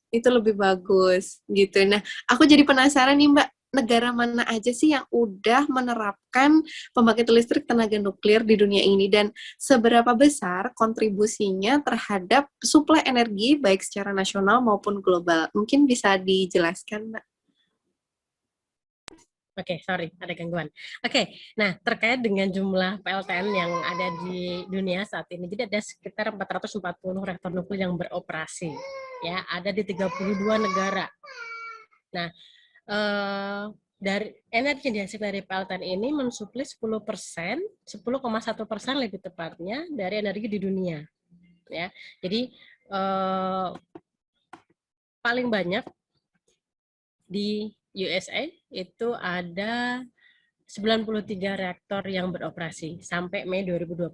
Itu lebih bagus gitu. Nah, aku jadi penasaran nih Mbak, negara mana aja sih yang udah menerapkan pembangkit listrik tenaga nuklir di dunia ini, dan seberapa besar kontribusinya terhadap suplai energi baik secara nasional maupun global? Mungkin bisa dijelaskan Mbak? Oke, sorry, ada gangguan. Oke, nah terkait dengan jumlah PLTN yang ada di dunia saat ini, jadi ada sekitar 440 reaktor nuklir yang beroperasi, ya, ada di 32 negara. Nah, dari energi yang dihasilkan dari PLTN ini mensuplai 10%, 10,1% lebih tepatnya dari energi di dunia, ya. Jadi paling banyak di USA itu ada 93 reaktor yang beroperasi sampai Mei 2021.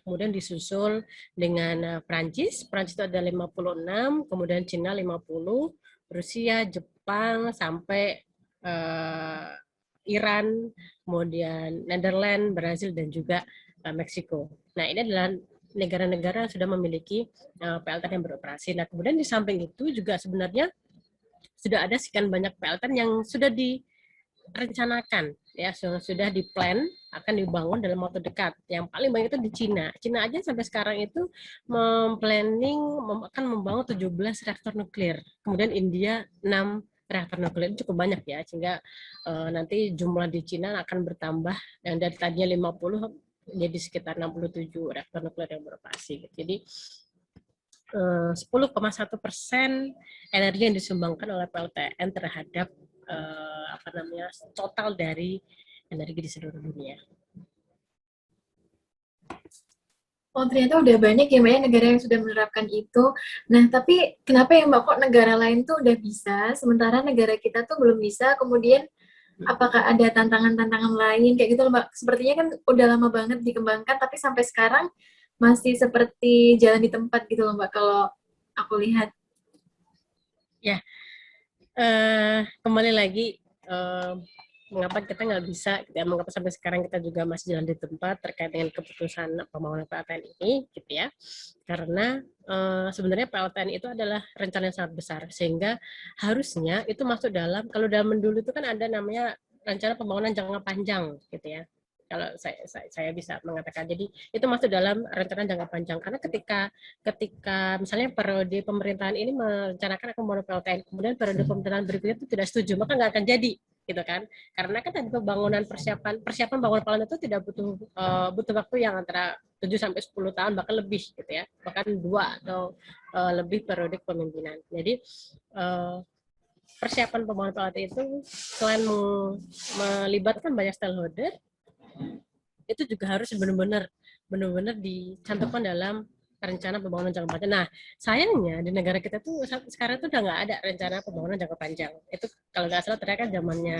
Kemudian disusul dengan Prancis itu ada 56, kemudian Cina 50, Rusia, Jepang, sampai Iran, kemudian Netherlands, Brazil, dan juga Meksiko. Nah, ini adalah negara-negara yang sudah memiliki PLTN yang beroperasi. Nah, kemudian di samping itu juga sebenarnya sudah ada sekian banyak PLTN yang sudah direncanakan, ya, sudah di-plan akan dibangun dalam waktu dekat. Yang paling banyak itu di Cina. Cina aja sampai sekarang itu memplanning akan membangun 17 reaktor nuklir. Kemudian India 6 reaktor nuklir, cukup banyak ya, sehingga nanti jumlah di Cina akan bertambah, yang dari tadinya 50 jadi sekitar 67 reaktor nuklir yang beroperasi. Jadi 10,1% energi yang disumbangkan oleh PLTN terhadap total dari energi di seluruh dunia. Oh, ternyata udah banyak ya Mbak ya negara yang sudah menerapkan itu. Nah, tapi kenapa ya Mbak kok negara lain tuh udah bisa, sementara negara kita tuh belum bisa? Kemudian apakah ada tantangan-tantangan lain kayak gitu loh Mbak? Sepertinya kan udah lama banget dikembangkan, tapi sampai sekarang masih seperti jalan di tempat gitu loh Mbak, kalau aku lihat. Ya, kembali lagi, mengapa kita nggak bisa, gitu ya, mengapa sampai sekarang kita juga masih jalan di tempat terkait dengan keputusan pembangunan PLTN ini, gitu ya. Karena sebenarnya PLTN itu adalah rencana yang sangat besar, sehingga harusnya itu masuk dalam, kalau zaman dulu itu kan ada namanya rencana pembangunan jangka panjang, gitu ya. Kalau saya bisa mengatakan, jadi itu masuk dalam rencana jangka panjang, karena ketika misalnya periode pemerintahan ini merencanakan akan membangun PLTN, kemudian periode pemerintahan berikutnya itu tidak setuju, maka nggak akan jadi, gitu kan. Karena kan tadi pembangunan persiapan bangunan PLTN itu tidak butuh waktu yang antara 7 sampai 10 tahun, bahkan lebih, gitu ya, bahkan 2 atau lebih periode kepemimpinan. Jadi persiapan pembangunan PLTN itu selain melibatkan banyak stakeholder, itu juga harus benar-benar dicantumkan dalam rencana pembangunan jangka panjang. Nah, sayangnya di negara kita tuh sekarang tuh udah nggak ada rencana pembangunan jangka panjang. Itu kalau nggak salah ternyata kan zamannya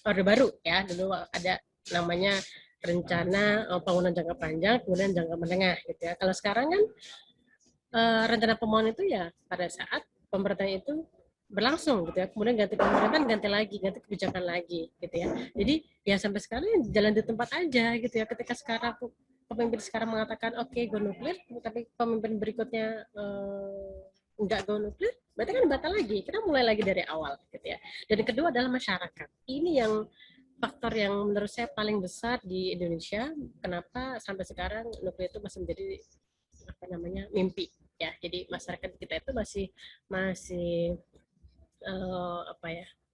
Orde Baru ya, dulu ada namanya rencana pembangunan jangka panjang, kemudian jangka menengah, gitu ya. Kalau sekarang kan rencana pembangunan itu ya pada saat pemerintahan itu berlangsung, gitu ya, kemudian ganti pemerintahan, ganti kebijakan lagi, gitu ya. Jadi ya sampai sekarang jalan di tempat aja, gitu ya. Ketika sekarang pemimpin sekarang mengatakan oke, go nuklir, tapi pemimpin berikutnya enggak go nuklir, berarti kan batal lagi. Kita mulai lagi dari awal, gitu ya. Dan kedua adalah masyarakat. Ini yang faktor yang menurut saya paling besar di Indonesia. Kenapa sampai sekarang nuklir itu masih menjadi mimpi, ya. Jadi masyarakat kita itu masih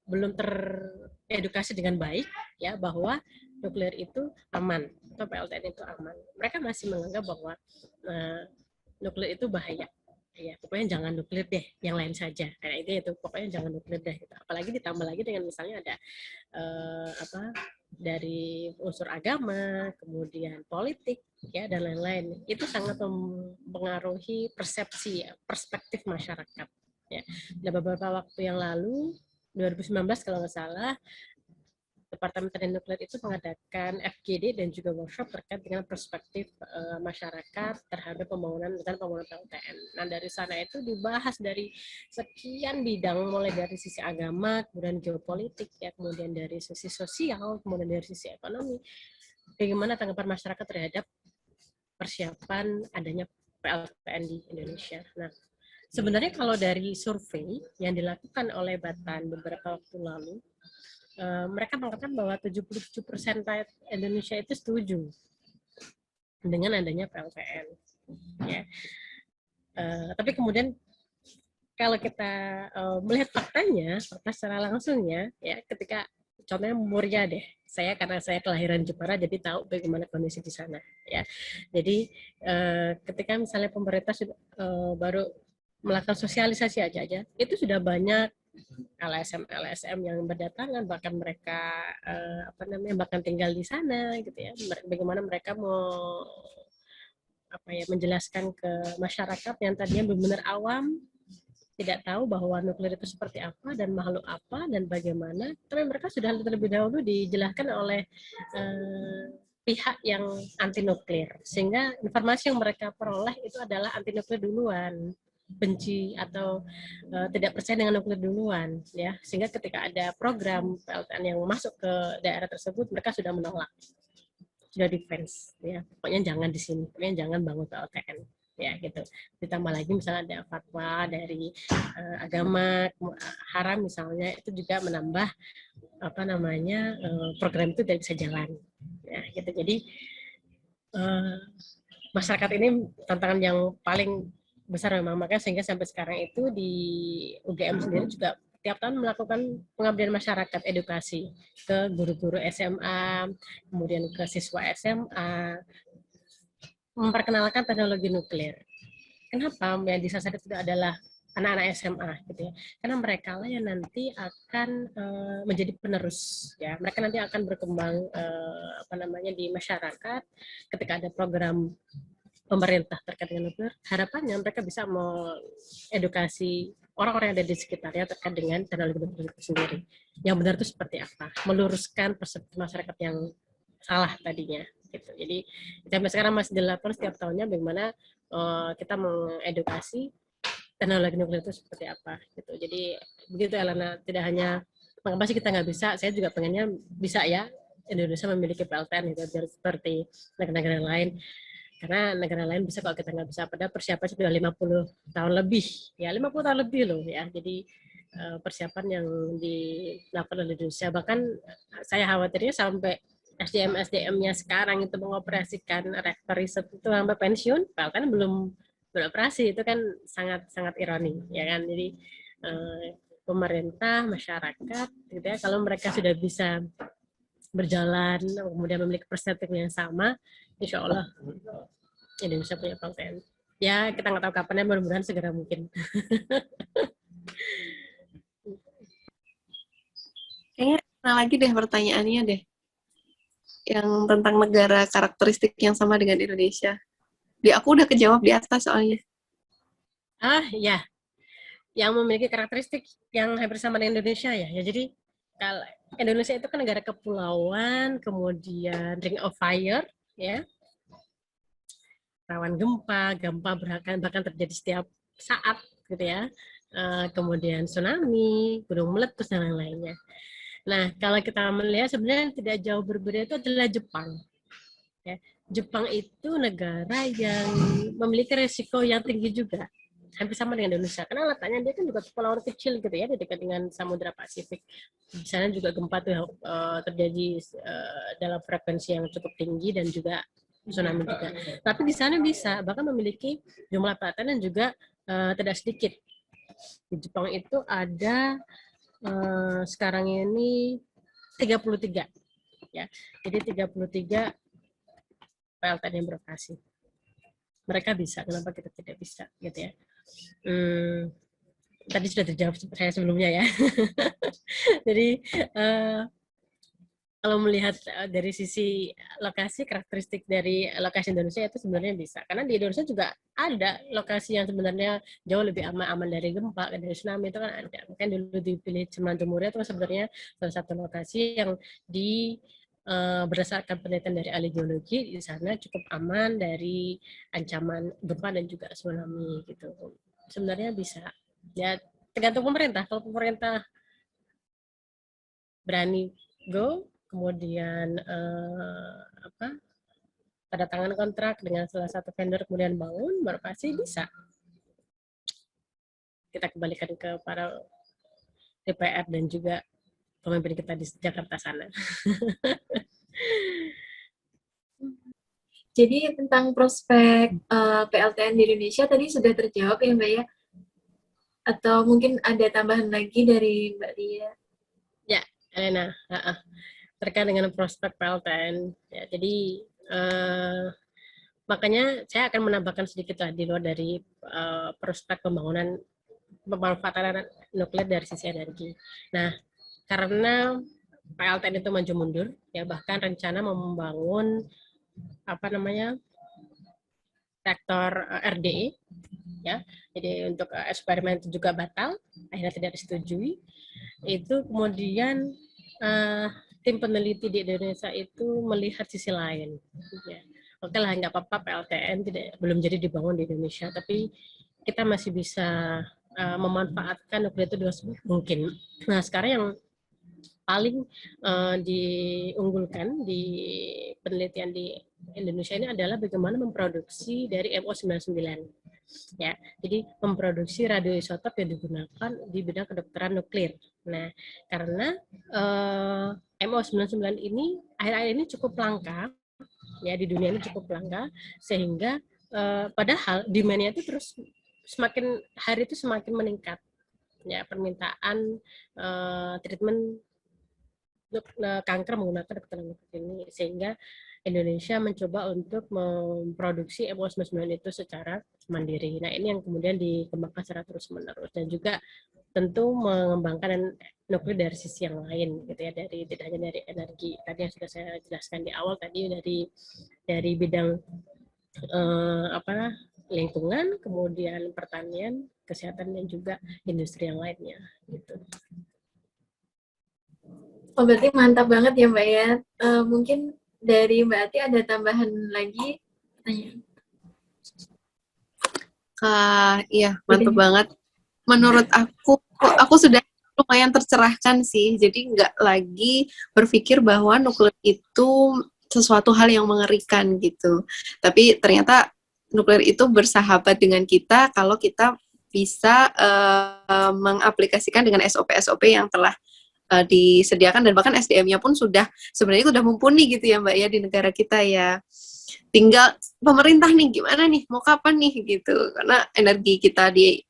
belum teredukasi dengan baik, ya, bahwa nuklir itu aman atau PLTN itu aman. Mereka masih menganggap bahwa nuklir itu bahaya, ya, pokoknya jangan nuklir deh, yang lain saja, kayak itu pokoknya jangan nuklir deh, gitu. Apalagi ditambah lagi dengan misalnya ada dari unsur agama, kemudian politik, ya, dan lain-lain. Itu sangat mempengaruhi perspektif masyarakat, ya. Nah, beberapa waktu yang lalu 2019 kalau nggak salah, Departemen Teknik Nuklir itu mengadakan FGD dan juga workshop terkait dengan perspektif masyarakat terhadap pembangunan PLTN. Nah, dari sana itu dibahas dari sekian bidang, mulai dari sisi agama, kemudian geopolitik, ya, kemudian dari sisi sosial, kemudian dari sisi ekonomi. Bagaimana tanggapan masyarakat terhadap persiapan adanya PLTN di Indonesia. Nah, sebenarnya kalau dari survei yang dilakukan oleh Batan beberapa waktu lalu, mereka mengatakan bahwa 77% rakyat Indonesia itu setuju dengan adanya PLTN, ya. Tapi kemudian kalau kita melihat faktanya, fakta secara langsungnya, ya, ketika contohnya Muria deh, karena saya kelahiran Jepara, jadi tahu bagaimana kondisi di sana, ya. Jadi ketika misalnya pemerintah baru melakukan sosialisasi aja, itu sudah banyak LSM yang berdatangan, bahkan mereka bahkan tinggal di sana, gitu ya. Bagaimana mereka mau menjelaskan ke masyarakat yang tadinya benar-benar awam, tidak tahu bahwa nuklir itu seperti apa dan makhluk apa dan bagaimana, tapi mereka sudah terlebih dahulu dijelaskan oleh pihak yang anti nuklir, sehingga informasi yang mereka peroleh itu adalah anti nuklir duluan, benci atau tidak percaya dengan nuklir duluan, ya, sehingga ketika ada program PLTN yang masuk ke daerah tersebut, mereka sudah menolak, sudah defense, ya, pokoknya jangan di sini, pokoknya jangan bangun PLTN, ya, gitu. Ditambah lagi misalnya ada fatwa dari agama haram misalnya, itu juga menambah program itu tidak bisa jalan, ya, gitu. Jadi masyarakat ini tantangan yang paling besar memang, makanya sehingga sampai sekarang itu di UGM sendiri juga tiap tahun melakukan pengabdian masyarakat, edukasi ke guru-guru SMA, kemudian ke siswa SMA, memperkenalkan teknologi nuklir. Kenapa yang disasar itu adalah anak-anak SMA, gitu ya? Karena mereka lah yang nanti akan menjadi penerus, ya. Mereka nanti akan berkembang di masyarakat. Ketika ada program pemerintah terkait dengan nuklir, harapannya mereka bisa mengedukasi orang-orang yang ada di sekitarnya terkait dengan teknologi nuklir itu sendiri. Yang benar itu seperti apa? Meluruskan persepsi masyarakat yang salah tadinya, gitu. Jadi sampai sekarang masih dilakukan setiap tahunnya bagaimana kita mengedukasi teknologi nuklir itu seperti apa, gitu. Jadi begitu, Elena, tidak hanya Mengapa sih kita nggak bisa? Saya juga pengennya bisa ya Indonesia memiliki PLTN gitu, biar seperti negara-negara lain. Karena negara lain bisa kalau kita nggak bisa, padahal persiapan sudah 50 tahun lebih. Ya 50 tahun lebih loh ya. Jadi persiapan yang dilakukan oleh Indonesia. Bahkan saya khawatirnya sampai SDM-SDM-nya sekarang itu mengoperasikan reaktor riset itu sampai pensiun, PLTN belum beroperasi. Itu kan sangat ironi, ya kan? Jadi pemerintah, masyarakat, gitu ya, kalau mereka sudah bisa berjalan, kemudian memiliki perspektif yang sama, insya Allah Indonesia punya PLTN. Ya, kita nggak tahu kapan ya, mudah-mudahan segera mungkin. Kayaknya pernah lagi deh pertanyaannya deh, yang tentang negara karakteristik yang sama dengan Indonesia. Aku udah kejawab di atas soalnya. Ya, yang memiliki karakteristik yang hampir sama dengan Indonesia ya. Ya, jadi kalau Indonesia itu kan negara kepulauan, kemudian ring of fire, ya, rawan gempa bahkan terjadi setiap saat, gitu ya. Kemudian tsunami, gunung meletus dan lain-lainnya. Nah, kalau kita melihat sebenarnya yang tidak jauh berbeda itu adalah Jepang. Ya, Jepang itu negara yang memiliki resiko yang tinggi juga, hampir sama dengan Indonesia, karena letaknya dia kan juga kepulauan kecil gitu ya, di dekat dengan Samudra Pasifik. Di sana juga gempa tuh terjadi dalam frekuensi yang cukup tinggi dan juga tsunami juga. Tapi di sana bisa bahkan memiliki jumlah PLTN dan juga tidak sedikit. Di Jepang itu ada sekarang ini 33 ya. Jadi 33 PLTN yang beroperasi. Mereka bisa, kenapa kita tidak bisa gitu ya. Tadi sudah terjawab saya sebelumnya ya. Jadi kalau melihat dari sisi lokasi, karakteristik dari lokasi Indonesia itu sebenarnya bisa. Karena di Indonesia juga ada lokasi yang sebenarnya jauh lebih aman dari gempa, dari tsunami itu kan ada. Mungkin dulu dipilih Semenanjung Muria itu sebenarnya salah satu lokasi yang berdasarkan penelitian dari ahli geologi, di sana cukup aman dari ancaman gempa dan juga tsunami gitu. Sebenarnya bisa. Ya tergantung pemerintah. Kalau pemerintah berani go, kemudian tanda tangan kontrak dengan salah satu vendor kemudian bangun, baru pasti bisa. Kita kembalikan ke para DPR dan juga pemimpin kita di Jakarta sana. Jadi tentang prospek PLTN di Indonesia tadi sudah terjawab ya Mbak ya? Atau mungkin ada tambahan lagi dari Mbak Lia? Ya, Elena, terkait dengan prospek PLTN. Ya, jadi makanya saya akan menambahkan sedikit lah di luar dari prospek pembangunan pemanfaatan nuklir dari sisi energi. Nah, karena PLTN itu maju mundur, ya bahkan rencana membangun reaktor RDE, ya. Jadi untuk eksperimen itu juga batal, akhirnya tidak disetujui. Itu kemudian tim peneliti di Indonesia itu melihat sisi lain. Ya. Oke lah, nggak apa-apa PLTN belum jadi dibangun di Indonesia, tapi kita masih bisa memanfaatkan nuklir itu mungkin. Nah, sekarang yang paling diunggulkan di penelitian di Indonesia ini adalah bagaimana memproduksi dari MO99. Ya, jadi memproduksi radioisotop yang digunakan di bidang kedokteran nuklir. Nah, karena MO99 ini akhir-akhir ini cukup langka, ya di dunia ini cukup langka, sehingga padahal demand-nya itu terus semakin hari itu semakin meningkat. Ya, permintaan treatment kanker menggunakan kedokteran nuklir ini, sehingga Indonesia mencoba untuk memproduksi MO99 itu secara mandiri. Nah, ini yang kemudian dikembangkan secara terus-menerus dan juga tentu mengembangkan nuklir dari sisi yang lain gitu ya, dari tidak hanya dari energi tadi yang sudah saya jelaskan di awal tadi, dari bidang lingkungan, kemudian pertanian, kesehatan dan juga industri yang lainnya gitu. Oh, berarti mantap banget ya Mbak ya. Mungkin dari Mbak Ati ada tambahan lagi? Iya, mantap banget. Menurut aku sudah lumayan tercerahkan sih. Jadi nggak lagi berpikir bahwa nuklir itu sesuatu hal yang mengerikan gitu. Tapi ternyata nuklir itu bersahabat dengan kita kalau kita bisa mengaplikasikan dengan SOP-SOP yang telah disediakan, dan bahkan SDM-nya pun sebenarnya sudah mumpuni gitu ya Mbak ya di negara kita ya. Tinggal pemerintah nih gimana nih, mau kapan nih gitu. Karena energi kita di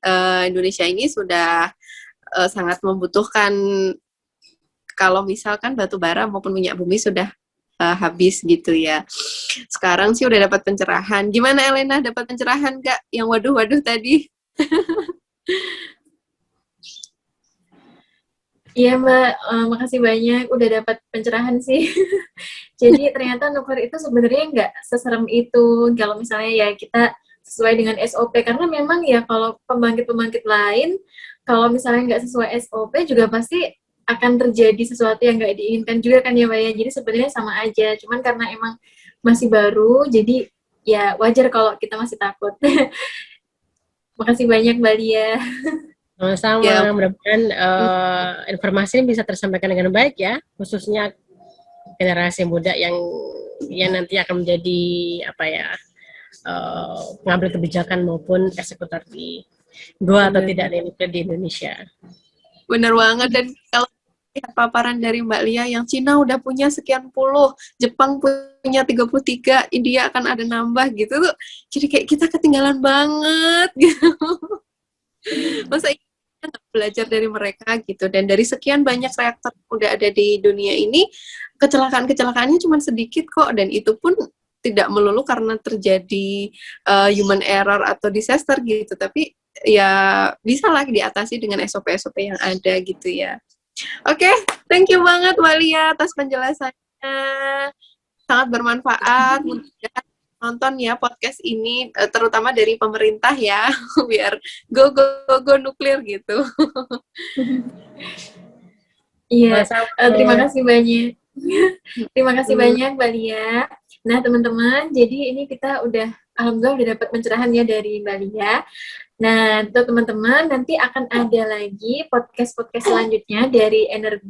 Indonesia ini sudah sangat membutuhkan, kalau misalkan batu bara maupun minyak bumi sudah habis gitu ya. Sekarang sih udah dapat pencerahan. Gimana Elena, dapat pencerahan nggak yang waduh-waduh tadi? Iya Mbak, makasih banyak udah dapat pencerahan sih. Jadi ternyata nuklir itu sebenarnya nggak seserem itu kalau misalnya ya kita sesuai dengan SOP, karena memang ya kalau pembangkit-pembangkit lain kalau misalnya nggak sesuai SOP juga pasti akan terjadi sesuatu yang nggak diinginkan juga kan ya Mbak ya. Jadi sebenarnya sama aja, cuman karena emang masih baru jadi ya wajar kalau kita masih takut. Makasih banyak Mbak Lia. Sama-sama, Ya, mudah-mudahan informasi ini bisa tersampaikan dengan baik ya, khususnya generasi muda yang nanti akan menjadi pengambil kebijakan maupun eksekutor di gua atau tidak di Indonesia. bener banget. Dan kalau lihat paparan dari Mbak Lia yang Cina udah punya sekian puluh, Jepang punya 33, India akan ada nambah gitu tuh. Jadi kayak kita ketinggalan banget gitu. Masa kita nggak belajar dari mereka gitu. Dan dari sekian banyak reaktor yang udah ada di dunia ini, kecelakaan-kecelakaannya cuma sedikit kok, dan itu pun tidak melulu karena terjadi human error atau disaster gitu, tapi ya bisa lah diatasi dengan SOP-SOP yang ada gitu ya. Oke, thank you banget Mbak Lia atas penjelasannya, sangat bermanfaat. Mudah-mudahan nonton ya podcast ini, terutama dari pemerintah ya, biar go go go nuklir gitu. Iya, Sama-sama. terima kasih banyak. Terima kasih banyak Mbak Lia. Nah teman-teman, jadi ini kita alhamdulillah udah dapat pencerahan ya dari Mbak Lia. Nah, untuk teman-teman, nanti akan ada lagi podcast-podcast selanjutnya dari NRB.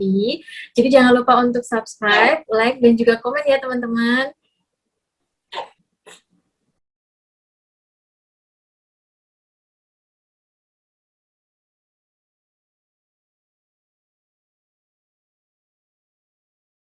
Jadi jangan lupa untuk subscribe, like, dan juga komen ya teman-teman.